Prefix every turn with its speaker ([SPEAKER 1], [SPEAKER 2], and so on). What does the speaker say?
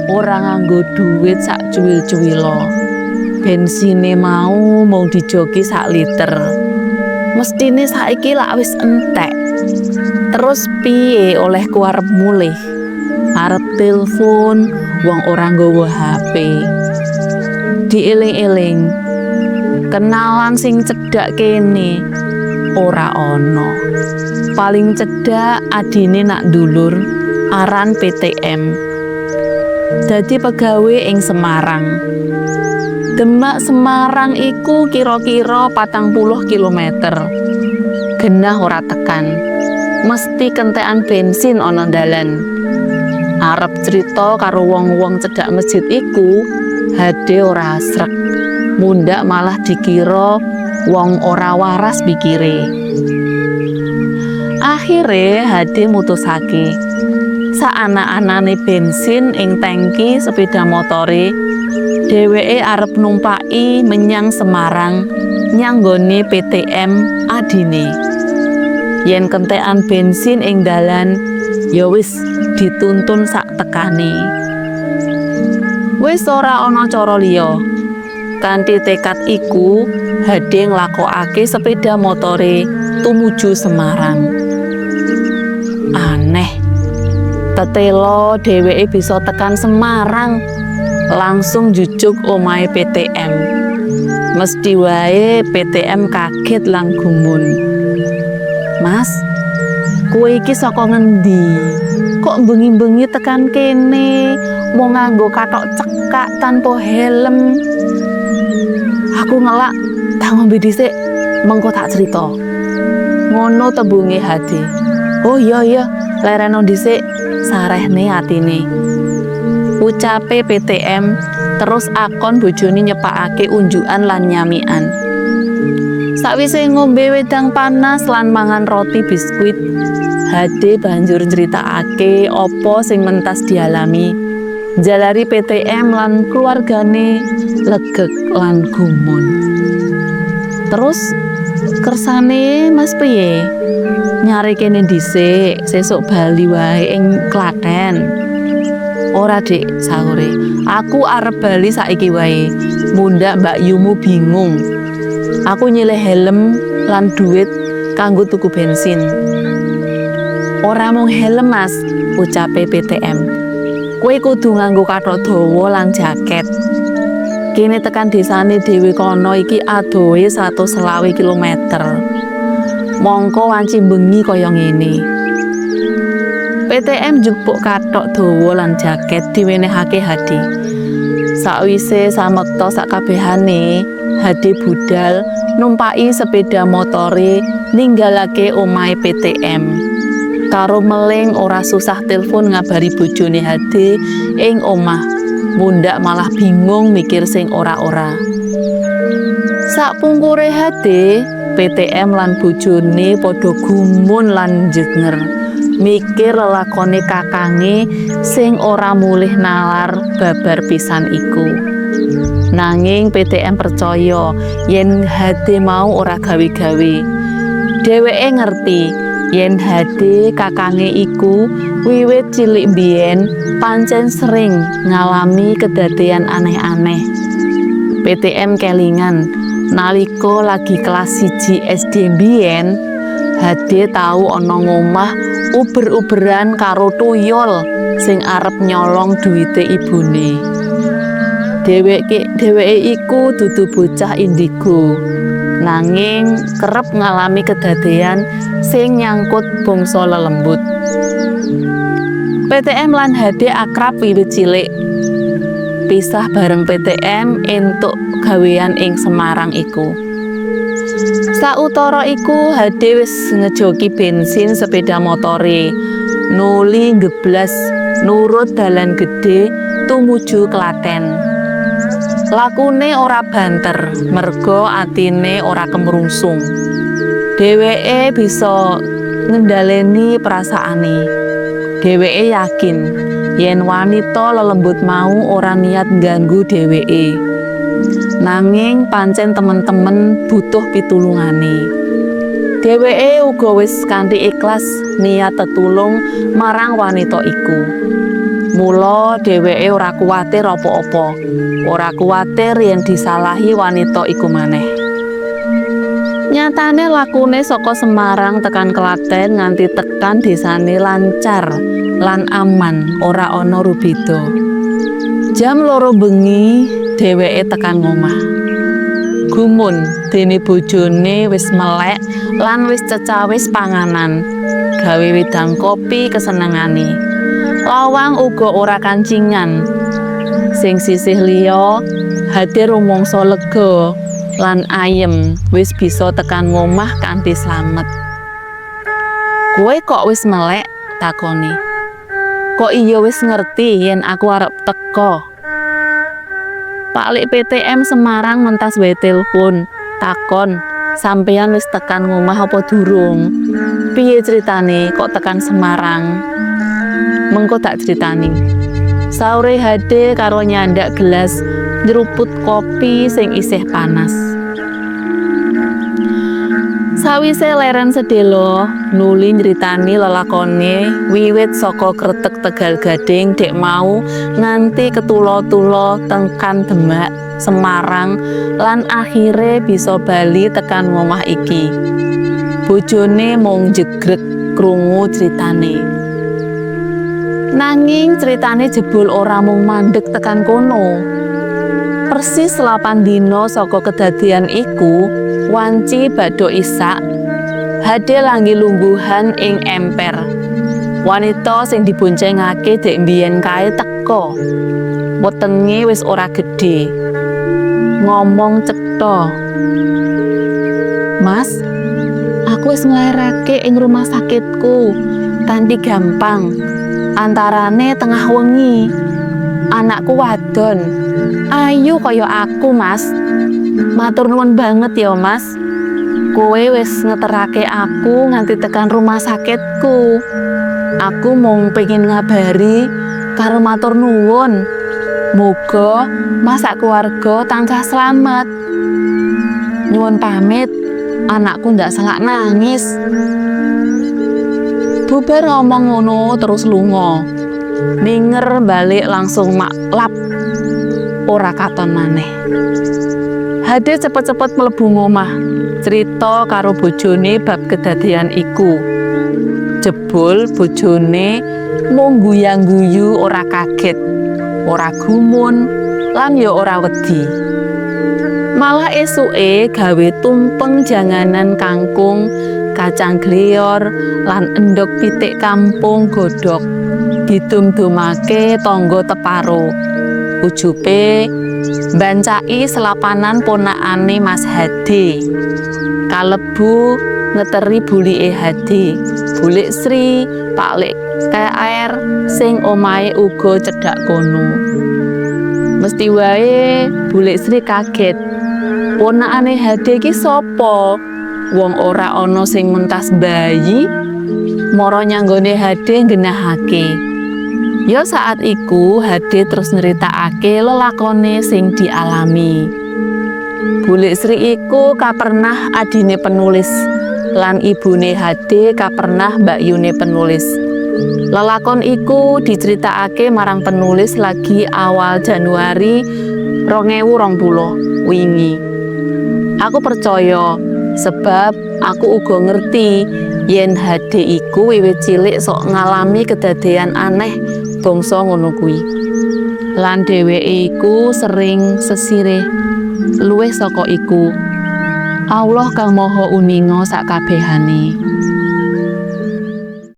[SPEAKER 1] ora nganggo duit sak cuwil-cuwilo. Bensine mau mung dijoki sak liter. Mestine saiki lak wis entek. Terus piye olehku arep mulih? Arep telepon wong ora nggawa HP. Dieling-eling, kenalan sing cedhak kene ora ono. Paling cedhak adine nak ndulur aran PTM. Dadi pegawe ing Semarang. Demak Semarang iku kira-kira 40 kilometer. Genah ora tekan. Mesti kentekan bensin ana dalan. Arep cerita karo wong-wong cedhak masjid iku, hade ora asrek. Mundak malah dikira wong ora waras pikire. Akhire hade mutusake sak anak-anane bensin ing tangki sepeda motore, dheweke arep numpaki menyang Semarang nyanggone PTM adine. Yen kentekan bensin ing dalan, ya wis dituntun sak tekane. Wis ora ana cara liya. Kanthi tekad iku, hade nglakokake sepeda motore tumuju Semarang. Aneh. Tetelo dheweke bisa tekan Semarang, langsung jujuk omahe PTM. Mesti wae PTM kaget lan gumun. Mas, kowe iki saka ngendi? Kok bengi-bengi tekan kene, mau nganggo kathok cekak tanpa helm? Aku ngelak, tak ngombe dhisik, mengko tak cerita. Ngono tembunge hadi. Oh iya, lereno dhisik, sarehne atine. Ucape PTM, terus akon bojone nyepakake unjukan lan nyamikan. Sakwise ngombe wedang panas lan mangan roti biskuit, hade banjur nyritakake apa sing mentas dialami. Jalari PTM lan keluargane legek lan gumun. Terus kersane Mas piye? Nyari kene dhisik, sesuk bali wae ing Klaten. Ora Dik, sahure. Aku arep bali saiki wae. Mundak Mbak Yumu bingung. Aku nyilih helm lan duit kanggo tuku bensin. Ora mung helm Mas, ucape PTM. Kowe kudu nganggo kathok dawa lan jaket. Kene tekan desane dhewe kono iki adohe 120 km. Mongko wanci bengi kaya ngene. PTM jupuk kathok dawa lan jaket diwenehake Hadi. Sakwise samekta sakabehane, Hadi budal numpaki sepeda motore ninggalake omahe PTM. Karo meling ora susah telepon ngabari bojone Hadi ing omah. Mundak malah bingung mikir sing ora-ora. Sakpungkure Hadi, PTM lan bojone padha gumun lan jenger. Mikir lelakone kakange sing ora mulih nalar babar pisan iku. Nanging PTM percaya yen Hadi mau ora gawe-gawe. Dheweke ngerti yen Hadi kakange iku wiwit cilik biyen pancen sering ngalami kedadean aneh-aneh. PTM kelingan nalika lagi kelas 1 SD biyen, Hadi tau ana ngomah uber-uberan karo tuyul sing arep nyolong duwite ibune. Dheweke iku dudu bocah indigo, nanging kerep ngalami kedadean sing nyangkut bangsa lelembut. PTM lan Hadi akrab wiwit cilik. Pisah bareng PTM entuk gawean ing Semarang iku. Sautara iku Hadi wis ngejoki bensin sepeda motore, nuli ngeblas nurut dalan gede tumuju Klaten. Lakune ora banter, merga atine ora kemrungsung. Dheweke bisa ngendhaleni perasaane. Dheweke yakin yen wanita lelembut mau ora niat ngganggu dheweke. Nanging pancen temen-temen butuh pitulungane. Dheweke uga wis kanthi ikhlas niat tetulung marang wanita iku. Mula dheweke ora kuwatir apa-apa. Ora kuwatir yen disalahi wanita iku maneh. Nyatane lakune saka Semarang tekan Klaten nganti tekan desane lancar lan aman, ora ana rubeda. Jam 2 bengi dheweke tekan omah. Gumun dene bojone wis melek lan wis cecawis panganan. Gawe wedang kopi kesenengane. Lawang uga ora kancingan. Sing sisih liya hadir rumangsa lega lan ayem wis bisa tekan ngomah kanthi slamet. Kowe kok wis melek? Takoni. Kok iya wis ngerti yen aku arep teko? Pak Lik PTM Semarang mentas wae telepon, takon, sampeyan wis tekan ngomah apa durung? Piye ceritane kok tekan Semarang? Mengko tak critani. Saure HD karo nyandak gelas nyeruput kopi sing isih panas. Sawise leren sedelo, nuli nyritani lelakone wiwit saka Kretek Tegal Gading dek mau nganti ketulo-tulo tekan Demak, Semarang lan akhire bisa bali tekan ngomah iki. Bojone mung jegrek krungu critane. Nanging critane jebul ora mung mandeg tekan kono. Persis 8 dina saka kedadian iku, wanci badhe isak, Hade langgi lungguhan ing emper. Wanita sing diboncengake dek mbiyen kae teka. Wetenge wis ora gedhe. Ngomong cetha. Mas, aku wis nglairake ing rumah sakitku. Kanthi gampang. Antarane tengah wengi. Anakku wadon. Ayu kaya aku, Mas. Matur nuwun banget ya, Mas. Kowe wis ngeterake aku nganti tekan rumah sakitku. Aku mung pengen ngabari karo matur nuwun. Muga Mas sak keluarga tansah slamet. Nyuwun pamit, anakku ndak selak nangis. Bubar ngomong ngono terus lunga. Minger balik langsung maklap. Ora katon maneh. Hade cepet-cepet mlebu ngomah, cerita karo bojone bab kedadian iku. Jebul bojone mung guyang-guyu ora kaget, ora gumun, lan ya ora wedi. Malah esuke gawe tumpeng janganan kangkung, kacang glyor, lan endhog pitik kampung godhog. Didum-dumake tangga teparo. Ujube mbancaki selapanan ponakane Mas Hadi. Kalebu ngeteri bulike Hadi, bulik Sri, Pak Lik KR sing omahe uga cedhak kono. Mesti wae bulik Sri kaget. Ponakane Hadi iki sapa? Wong ora ana sing mentas bayi. Mara nyanggone Hadi nggenahake. Ya saat iku Hade terus nyeritakake lelakone sing dialami. Bulik Sri iku kapernah adine penulis lan ibune Hade kapernah mbakyune penulis. Lelakon iku diceritakake marang penulis lagi awal Januari 2020 wingi. Aku percaya sebab aku uga ngerti yen Hade iku wiwit cilik sok ngalami kedadian aneh bangsa ngono kuwi. Lan dheweke iku sering sesirih luwih saka iku. Allah kang maha uninga sakabehane.